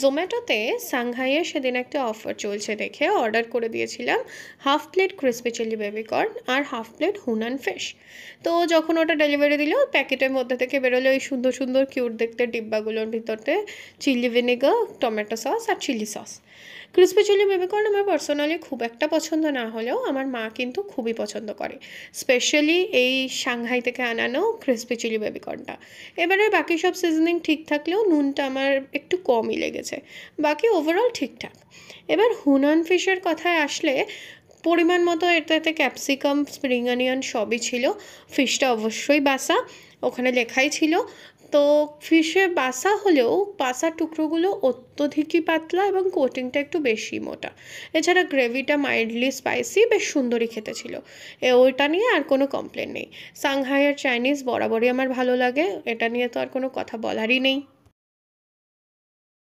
জোম্যাটোতে সাংহাইয়ে সেদিন একটা অফার চলছে দেখে অর্ডার করে দিয়েছিলাম half plate crispy chilli baby corn আর হাফ প্লেট হুনান ফিশ। তো যখন ওটা ডেলিভারি দিল, প্যাকেটের মধ্যে থেকে বেরোলো এই সুন্দর সুন্দর কিউট দেখতে ডিব্বাগুলোর ভিতরে চিলি ভিনেগার, টমেটো সস আর chilli sauce. Crispy chilli baby corn আমার পার্সোনালি খুব একটা পছন্দ না হলেও আমার মা কিন্তু খুবই পছন্দ করে, স্পেশালি এই সাংহাই থেকে আনানো ক্রিসপি চিলি বেবিকর্নটা। এবারে বাকি সব সিজনিং ঠিক থাকলেও নুনটা আমার একটু কমই লেগেছে, বাকি ওভারঅল ঠিকঠাক। এবার হুনান ফিশের কথায় আসলে পরিমাণ মতো এটাতে ক্যাপসিকাম, স্প্রিং অনিয়ন সবই ছিল। ফিশটা অবশ্যই বাসা, ওখানে লেখাই ছিল। তো ফিশে বাসা হলেও বাসার টুকরোগুলো অত্যধিকই পাতলা এবং কোটিংটা একটু বেশি মোটা। এছাড়া গ্রেভিটা মাইল্ডলি স্পাইসি, বেশ সুন্দরই খেতে ছিল। ওইটা নিয়ে আর কোনো কমপ্লেন নেই। সাংহাইয়ের চাইনিজ বরাবরই আমার ভালো লাগে, এটা নিয়ে তো আর কোনো কথা বলারই নেই।